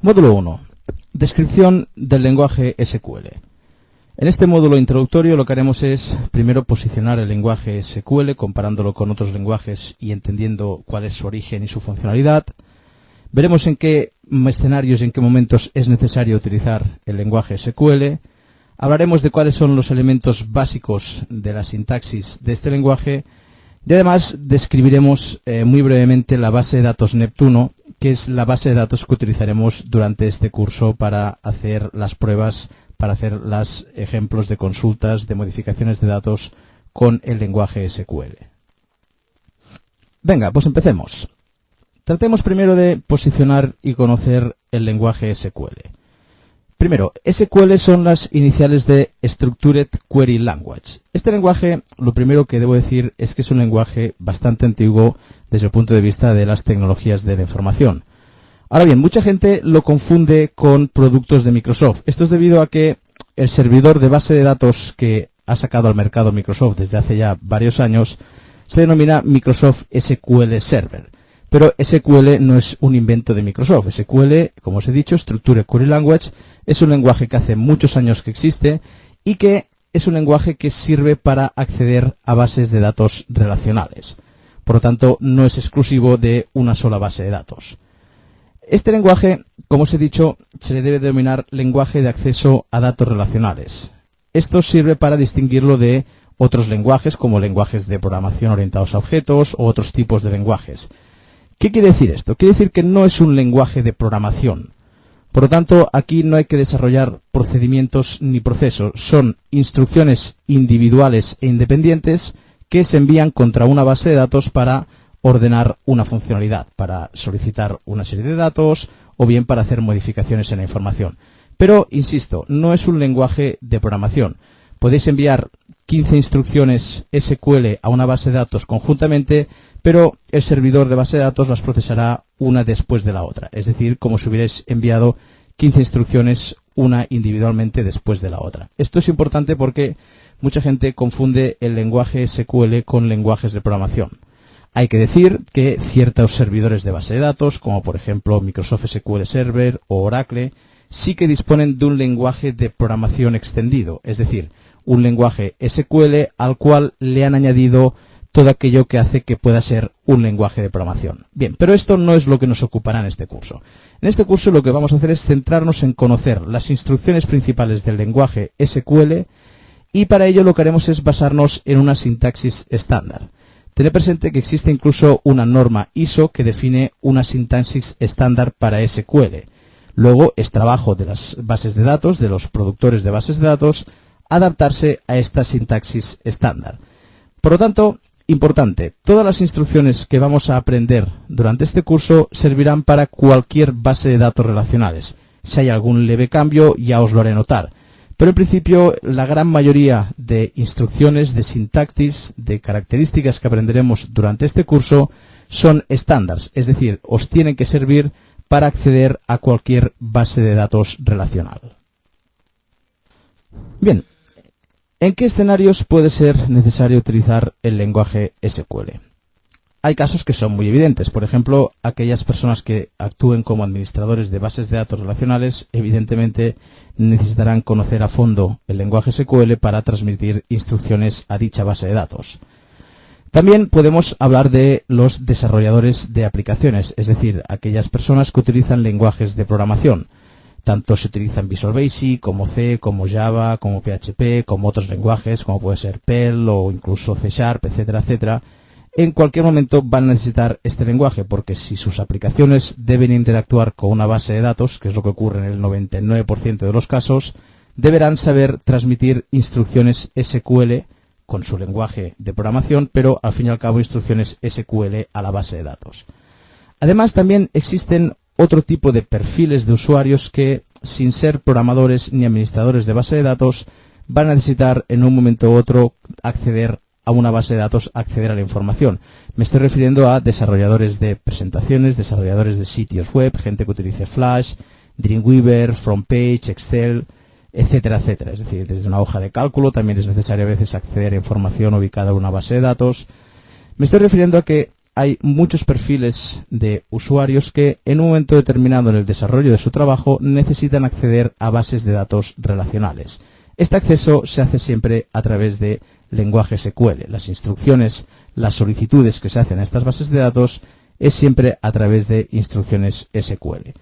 Módulo 1. Descripción del lenguaje SQL. En este módulo introductorio lo que haremos es primero posicionar el lenguaje SQL comparándolo con otros lenguajes y entendiendo cuál es su origen y su funcionalidad. Veremos en qué escenarios y en qué momentos es necesario utilizar el lenguaje SQL. Hablaremos de cuáles son los elementos básicos de la sintaxis de este lenguaje y además describiremos muy brevemente la base de datos Neptuno, que es la base de datos que utilizaremos durante este curso para hacer las pruebas, para hacer los ejemplos de consultas, de modificaciones de datos con el lenguaje SQL. Venga, pues empecemos. Tratemos primero de posicionar y conocer el lenguaje SQL. Primero, SQL son las iniciales de Structured Query Language. Este lenguaje, lo primero que debo decir es que es un lenguaje bastante antiguo desde el punto de vista de las tecnologías de la información. Ahora bien, mucha gente lo confunde con productos de Microsoft. Esto es debido a que el servidor de base de datos que ha sacado al mercado Microsoft desde hace ya varios años se denomina Microsoft SQL Server. Pero SQL no es un invento de Microsoft. SQL, como os he dicho, Structured Query Language, es un lenguaje que hace muchos años que existe y que es un lenguaje que sirve para acceder a bases de datos relacionales. Por lo tanto, no es exclusivo de una sola base de datos. Este lenguaje, como os he dicho, se le debe denominar lenguaje de acceso a datos relacionales. Esto sirve para distinguirlo de otros lenguajes, como lenguajes de programación orientados a objetos o otros tipos de lenguajes. ¿Qué quiere decir esto? Quiere decir que no es un lenguaje de programación. Por lo tanto, aquí no hay que desarrollar procedimientos ni procesos. Son instrucciones individuales e independientes que se envían contra una base de datos para ordenar una funcionalidad, para solicitar una serie de datos o bien para hacer modificaciones en la información. Pero, insisto, no es un lenguaje de programación. Podéis enviar 15 instrucciones SQL a una base de datos conjuntamente, pero el servidor de base de datos las procesará una después de la otra. Es decir, como si hubierais enviado 15 instrucciones una individualmente después de la otra. Esto es importante porque mucha gente confunde el lenguaje SQL con lenguajes de programación. Hay que decir que ciertos servidores de base de datos, como por ejemplo Microsoft SQL Server o Oracle, sí que disponen de un lenguaje de programación extendido, es decir, un lenguaje SQL al cual le han añadido todo aquello que hace que pueda ser un lenguaje de programación. Bien, pero esto no es lo que nos ocupará en este curso. En este curso lo que vamos a hacer es centrarnos en conocer las instrucciones principales del lenguaje SQL y para ello lo que haremos es basarnos en una sintaxis estándar. Tened presente que existe incluso una norma ISO que define una sintaxis estándar para SQL. Luego es trabajo de las bases de datos, de los productores de bases de datos, adaptarse a esta sintaxis estándar. Por lo tanto, importante, todas las instrucciones que vamos a aprender durante este curso servirán para cualquier base de datos relacionales. Si hay algún leve cambio, ya os lo haré notar. Pero en principio, la gran mayoría de instrucciones, de sintaxis, de características que aprenderemos durante este curso son estándares, es decir, os tienen que servir para acceder a cualquier base de datos relacional. Bien, ¿en qué escenarios puede ser necesario utilizar el lenguaje SQL? Hay casos que son muy evidentes. Por ejemplo, aquellas personas que actúen como administradores de bases de datos relacionales, evidentemente necesitarán conocer a fondo el lenguaje SQL para transmitir instrucciones a dicha base de datos. También podemos hablar de los desarrolladores de aplicaciones, es decir, aquellas personas que utilizan lenguajes de programación. Tanto se utilizan Visual Basic, como C, como Java, como PHP, como otros lenguajes, como puede ser Perl o incluso C#, etcétera, etcétera. En cualquier momento van a necesitar este lenguaje, porque si sus aplicaciones deben interactuar con una base de datos, que es lo que ocurre en el 99% de los casos, deberán saber transmitir instrucciones SQL con su lenguaje de programación, pero al fin y al cabo instrucciones SQL a la base de datos. Además, también existen otro tipo de perfiles de usuarios que, sin ser programadores ni administradores de base de datos, van a necesitar en un momento u otro acceder a una base de datos, acceder a la información. Me estoy refiriendo a desarrolladores de presentaciones, desarrolladores de sitios web, gente que utilice Flash, Dreamweaver, FrontPage, Excel, etcétera, etcétera. Es decir, desde una hoja de cálculo también es necesario a veces acceder a información ubicada en una base de datos. Me estoy refiriendo a que hay muchos perfiles de usuarios que en un momento determinado en el desarrollo de su trabajo necesitan acceder a bases de datos relacionales. Este acceso se hace siempre a través de lenguaje SQL. Las instrucciones, las solicitudes que se hacen a estas bases de datos es siempre a través de instrucciones SQL.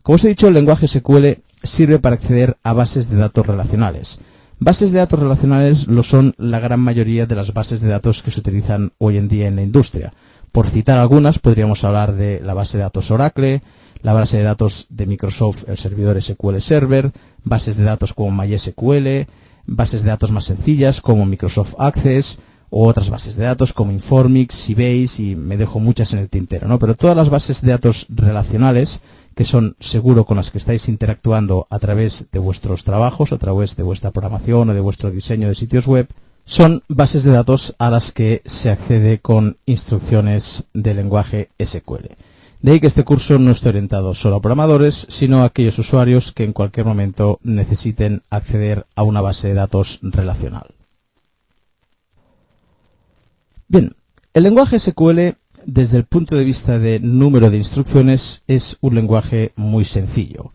Como os he dicho, el lenguaje SQL sirve para acceder a bases de datos relacionales. Bases de datos relacionales lo son la gran mayoría de las bases de datos que se utilizan hoy en día en la industria. Por citar algunas, podríamos hablar de la base de datos Oracle, la base de datos de Microsoft, el servidor SQL Server, bases de datos como MySQL, bases de datos más sencillas como Microsoft Access, o otras bases de datos como Informix, Sybase, y me dejo muchas en el tintero, ¿no? Pero todas las bases de datos relacionales, que son seguro con las que estáis interactuando a través de vuestros trabajos, a través de vuestra programación o de vuestro diseño de sitios web, son bases de datos a las que se accede con instrucciones de lenguaje SQL. De ahí que este curso no esté orientado solo a programadores, sino a aquellos usuarios que en cualquier momento necesiten acceder a una base de datos relacional. Bien, el lenguaje SQL, desde el punto de vista de número de instrucciones, es un lenguaje muy sencillo.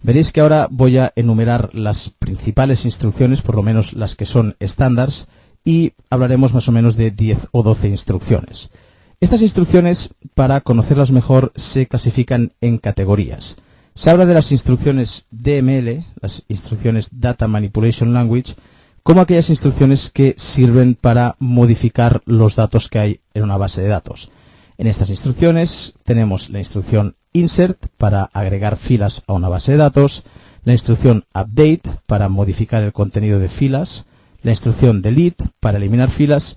Veréis que ahora voy a enumerar las principales instrucciones, por lo menos las que son estándares, y hablaremos más o menos de 10 o 12 instrucciones. Estas instrucciones, para conocerlas mejor, se clasifican en categorías. Se habla de las instrucciones DML, las instrucciones Data Manipulation Language, como aquellas instrucciones que sirven para modificar los datos que hay en una base de datos. En estas instrucciones tenemos la instrucción insert para agregar filas a una base de datos, la instrucción update para modificar el contenido de filas, la instrucción delete para eliminar filas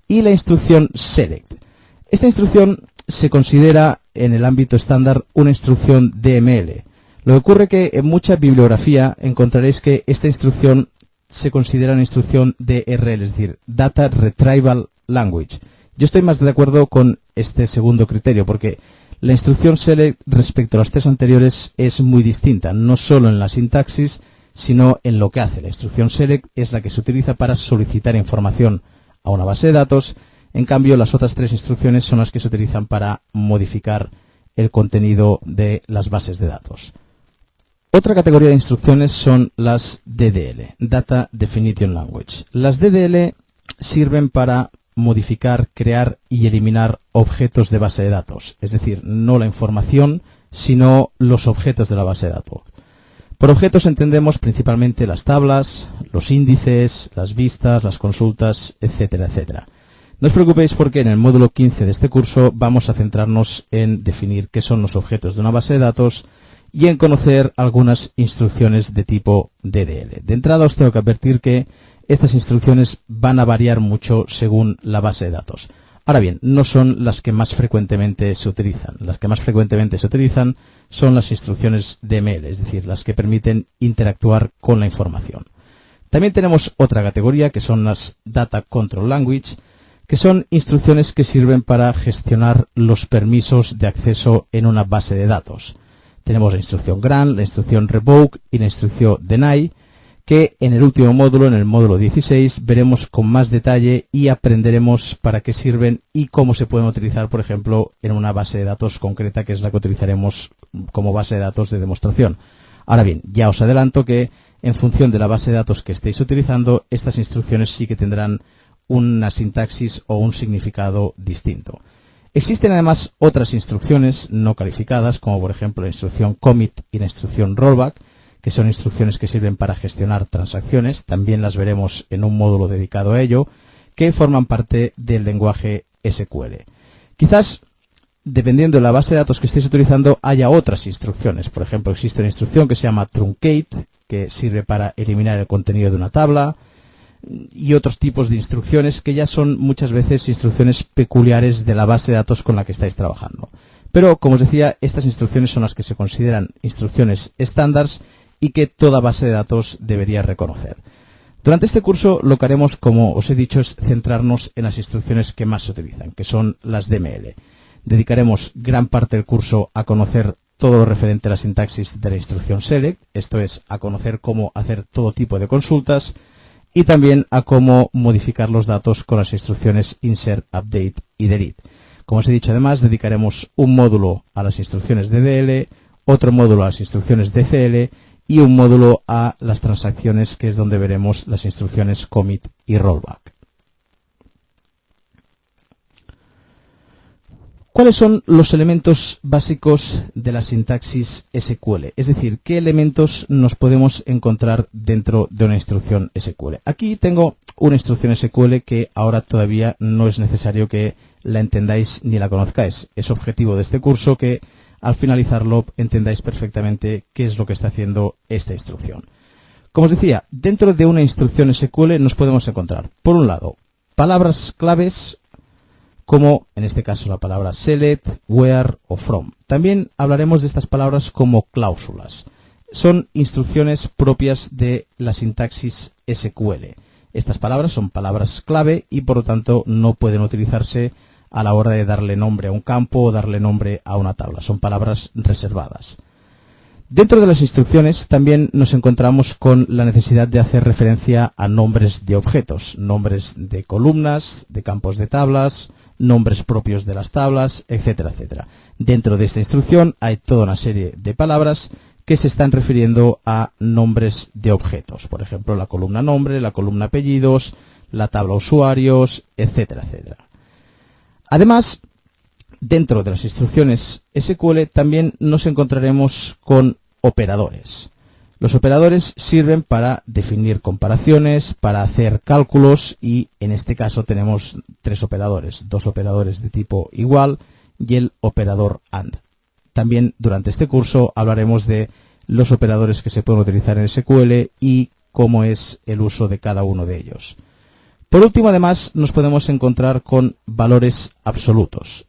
y la instrucción select. Esta instrucción se considera en el ámbito estándar una instrucción DML. Lo que ocurre que en mucha bibliografía encontraréis que esta instrucción se considera una instrucción DRL, es decir, Data Retrieval Language. Yo estoy más de acuerdo con este segundo criterio, porque la instrucción select respecto a las tres anteriores es muy distinta, no solo en la sintaxis, sino en lo que hace. La instrucción select es la que se utiliza para solicitar información a una base de datos, en cambio las otras tres instrucciones son las que se utilizan para modificar el contenido de las bases de datos. Otra categoría de instrucciones son las DDL, Data Definition Language. Las DDL sirven para modificar, crear y eliminar objetos de base de datos, es decir, no la información, sino los objetos de la base de datos. Por objetos entendemos principalmente las tablas, los índices, las vistas, las consultas, etcétera, etcétera. No os preocupéis porque en el módulo 15 de este curso vamos a centrarnos en definir qué son los objetos de una base de datos y en conocer algunas instrucciones de tipo DDL. De entrada os tengo que advertir que estas instrucciones van a variar mucho según la base de datos. Ahora bien, no son las que más frecuentemente se utilizan. Las que más frecuentemente se utilizan son las instrucciones DML, es decir, las que permiten interactuar con la información. También tenemos otra categoría que son las Data Control Language, que son instrucciones que sirven para gestionar los permisos de acceso en una base de datos. Tenemos la instrucción grant, la instrucción revoke y la instrucción deny, que en el último módulo, en el módulo 16, veremos con más detalle y aprenderemos para qué sirven y cómo se pueden utilizar, por ejemplo, en una base de datos concreta, que es la que utilizaremos como base de datos de demostración. Ahora bien, ya os adelanto que en función de la base de datos que estéis utilizando, estas instrucciones sí que tendrán una sintaxis o un significado distinto. Existen además otras instrucciones no calificadas, como por ejemplo la instrucción commit y la instrucción rollback, que son instrucciones que sirven para gestionar transacciones, también las veremos en un módulo dedicado a ello, que forman parte del lenguaje SQL. Quizás, dependiendo de la base de datos que estéis utilizando, haya otras instrucciones. Por ejemplo, existe una instrucción que se llama truncate, que sirve para eliminar el contenido de una tabla, y otros tipos de instrucciones que ya son muchas veces instrucciones peculiares de la base de datos con la que estáis trabajando. Pero, como os decía, estas instrucciones son las que se consideran instrucciones estándares y que toda base de datos debería reconocer. Durante este curso lo que haremos, como os he dicho, es centrarnos en las instrucciones que más se utilizan, que son las DML. Dedicaremos gran parte del curso a conocer todo lo referente a la sintaxis de la instrucción select, esto es, a conocer cómo hacer todo tipo de consultas, y también a cómo modificar los datos con las instrucciones insert, update y delete. Como os he dicho, además, dedicaremos un módulo a las instrucciones DDL, otro módulo a las instrucciones DCL y un módulo a las transacciones, que es donde veremos las instrucciones commit y rollback. ¿Cuáles son los elementos básicos de la sintaxis SQL? Es decir, ¿qué elementos nos podemos encontrar dentro de una instrucción SQL? Aquí tengo una instrucción SQL que ahora todavía no es necesario que la entendáis ni la conozcáis. Es objetivo de este curso que al finalizarlo entendáis perfectamente qué es lo que está haciendo esta instrucción. Como os decía, dentro de una instrucción SQL nos podemos encontrar, por un lado, palabras claves como en este caso la palabra select, where o from. También hablaremos de estas palabras como cláusulas. Son instrucciones propias de la sintaxis SQL. Estas palabras son palabras clave y por lo tanto no pueden utilizarse a la hora de darle nombre a un campo o darle nombre a una tabla. Son palabras reservadas. Dentro de las instrucciones también nos encontramos con la necesidad de hacer referencia a nombres de objetos, nombres de columnas, de campos de tablas, nombres propios de las tablas, etcétera, etcétera. Dentro de esta instrucción hay toda una serie de palabras que se están refiriendo a nombres de objetos. Por ejemplo, la columna nombre, la columna apellidos, la tabla usuarios, etcétera, etcétera. Además, dentro de las instrucciones SQL también nos encontraremos con operadores. Los operadores sirven para definir comparaciones, para hacer cálculos y en este caso tenemos tres operadores, dos operadores de tipo igual y el operador AND. También durante este curso hablaremos de los operadores que se pueden utilizar en SQL y cómo es el uso de cada uno de ellos. Por último, además, nos podemos encontrar con valores absolutos.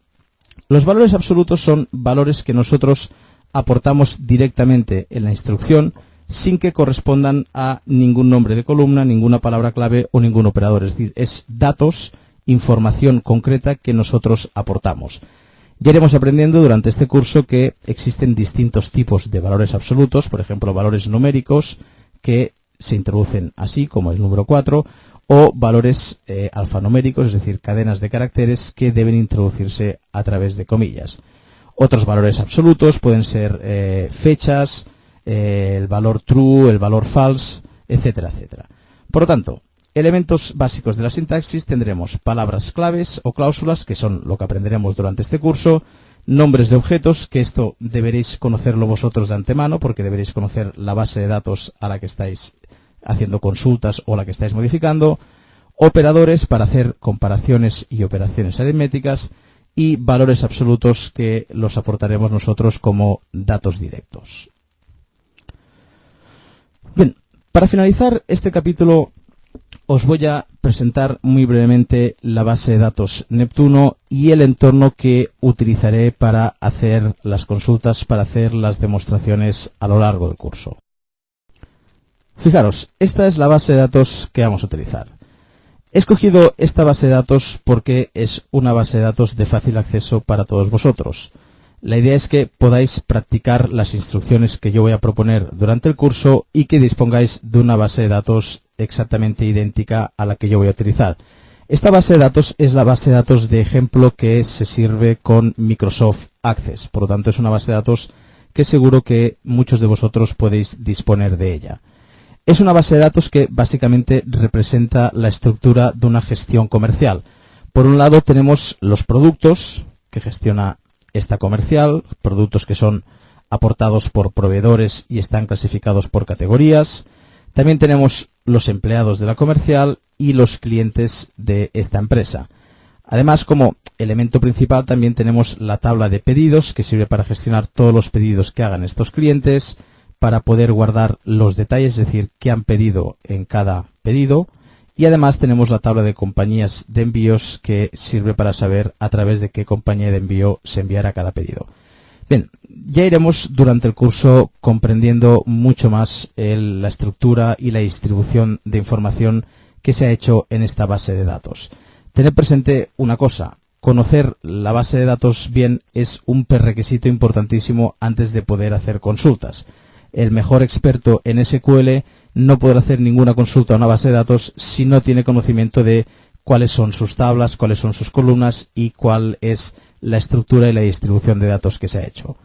Los valores absolutos son valores que nosotros aportamos directamente en la instrucción sin que correspondan a ningún nombre de columna, ninguna palabra clave o ningún operador. Es decir, es datos, información concreta que nosotros aportamos. Ya iremos aprendiendo durante este curso que existen distintos tipos de valores absolutos, por ejemplo, valores numéricos que se introducen así, como el número 4, o valores alfanuméricos, es decir, cadenas de caracteres que deben introducirse a través de comillas. Otros valores absolutos pueden ser fechas, el valor true, el valor false, etcétera, etcétera. Por lo tanto, elementos básicos de la sintaxis tendremos palabras claves o cláusulas, que son lo que aprenderemos durante este curso, nombres de objetos, que esto deberéis conocerlo vosotros de antemano, porque deberéis conocer la base de datos a la que estáis haciendo consultas o la que estáis modificando, operadores para hacer comparaciones y operaciones aritméticas, y valores absolutos que los aportaremos nosotros como datos directos. Bien, para finalizar este capítulo os voy a presentar muy brevemente la base de datos Neptuno y el entorno que utilizaré para hacer las consultas, para hacer las demostraciones a lo largo del curso. Fijaros, esta es la base de datos que vamos a utilizar. He escogido esta base de datos porque es una base de datos de fácil acceso para todos vosotros. La idea es que podáis practicar las instrucciones que yo voy a proponer durante el curso y que dispongáis de una base de datos exactamente idéntica a la que yo voy a utilizar. Esta base de datos es la base de datos de ejemplo que se sirve con Microsoft Access. Por lo tanto, es una base de datos que seguro que muchos de vosotros podéis disponer de ella. Es una base de datos que básicamente representa la estructura de una gestión comercial. Por un lado tenemos los productos que gestiona esta comercial, productos que son aportados por proveedores y están clasificados por categorías. También tenemos los empleados de la comercial y los clientes de esta empresa. Además, como elemento principal también tenemos la tabla de pedidos, que sirve para gestionar todos los pedidos que hagan estos clientes, para poder guardar los detalles, es decir, qué han pedido en cada pedido. Y además tenemos la tabla de compañías de envíos, que sirve para saber a través de qué compañía de envío se enviará cada pedido. Bien, ya iremos durante el curso comprendiendo mucho más la estructura y la distribución de información que se ha hecho en esta base de datos. Tened presente una cosa: conocer la base de datos bien es un prerequisito importantísimo antes de poder hacer consultas. El mejor experto en SQL no podrá hacer ninguna consulta a una base de datos si no tiene conocimiento de cuáles son sus tablas, cuáles son sus columnas y cuál es la estructura y la distribución de datos que se ha hecho.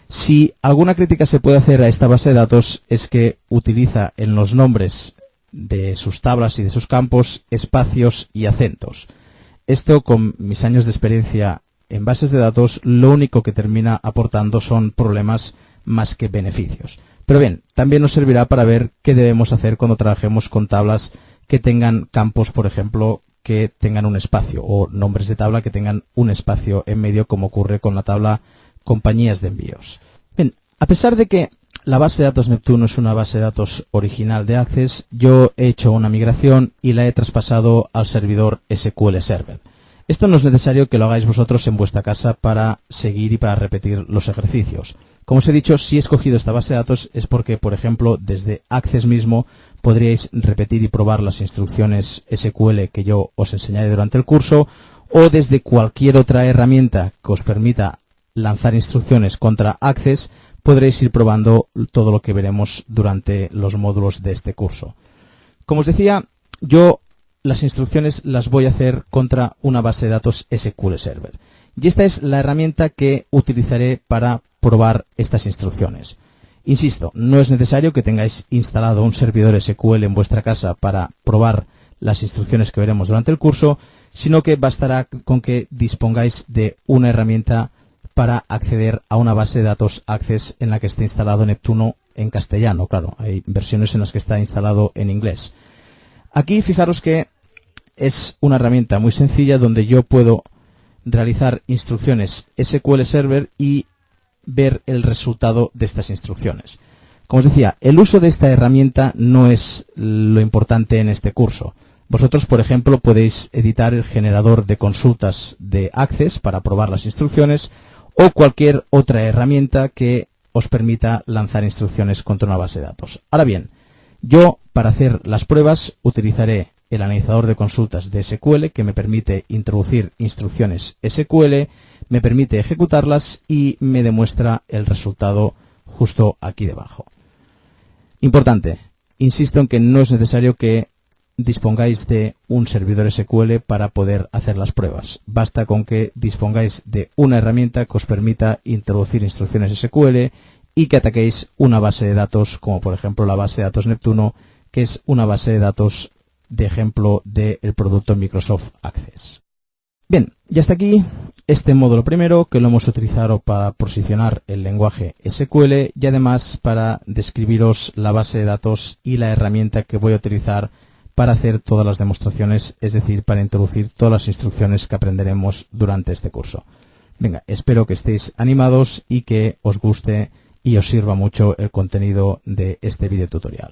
Si alguna crítica se puede hacer a esta base de datos es que utiliza en los nombres de sus tablas y de sus campos espacios y acentos. Esto, con mis años de experiencia en bases de datos, lo único que termina aportando son problemas más que beneficios. Pero bien, también nos servirá para ver qué debemos hacer cuando trabajemos con tablas que tengan campos, por ejemplo, que tengan un espacio, o nombres de tabla que tengan un espacio en medio, como ocurre con la tabla compañías de envíos. Bien, a pesar de que la base de datos Neptuno es una base de datos original de Access, yo he hecho una migración y la he traspasado al servidor SQL Server. Esto no es necesario que lo hagáis vosotros en vuestra casa para seguir y para repetir los ejercicios. Como os he dicho, si he escogido esta base de datos es porque, por ejemplo, desde Access mismo podríais repetir y probar las instrucciones SQL que yo os enseñaré durante el curso, o desde cualquier otra herramienta que os permita lanzar instrucciones contra Access, podréis ir probando todo lo que veremos durante los módulos de este curso. Como os decía, yo las instrucciones las voy a hacer contra una base de datos SQL Server. Y esta es la herramienta que utilizaré para probar estas instrucciones. Insisto, no es necesario que tengáis instalado un servidor SQL en vuestra casa para probar las instrucciones que veremos durante el curso, sino que bastará con que dispongáis de una herramienta para acceder a una base de datos Access en la que esté instalado Neptuno en castellano. Claro, hay versiones en las que está instalado en inglés. Aquí fijaros que es una herramienta muy sencilla donde yo puedo realizar instrucciones SQL Server y ver el resultado de estas instrucciones. Como os decía, el uso de esta herramienta no es lo importante en este curso. Vosotros, por ejemplo, podéis editar el generador de consultas de Access para probar las instrucciones, o cualquier otra herramienta que os permita lanzar instrucciones contra una base de datos. Ahora bien, yo para hacer las pruebas utilizaré el analizador de consultas de SQL, que me permite introducir instrucciones SQL, me permite ejecutarlas y me demuestra el resultado justo aquí debajo. Importante, insisto en que no es necesario que dispongáis de un servidor SQL para poder hacer las pruebas. Basta con que dispongáis de una herramienta que os permita introducir instrucciones SQL y que ataquéis una base de datos, como por ejemplo la base de datos Neptuno, que es una base de datos de ejemplo del producto Microsoft Access. Bien, y hasta aquí este módulo primero, que lo hemos utilizado para posicionar el lenguaje SQL y además para describiros la base de datos y la herramienta que voy a utilizar para hacer todas las demostraciones, es decir, para introducir todas las instrucciones que aprenderemos durante este curso. Venga, espero que estéis animados y que os guste y os sirva mucho el contenido de este video tutorial.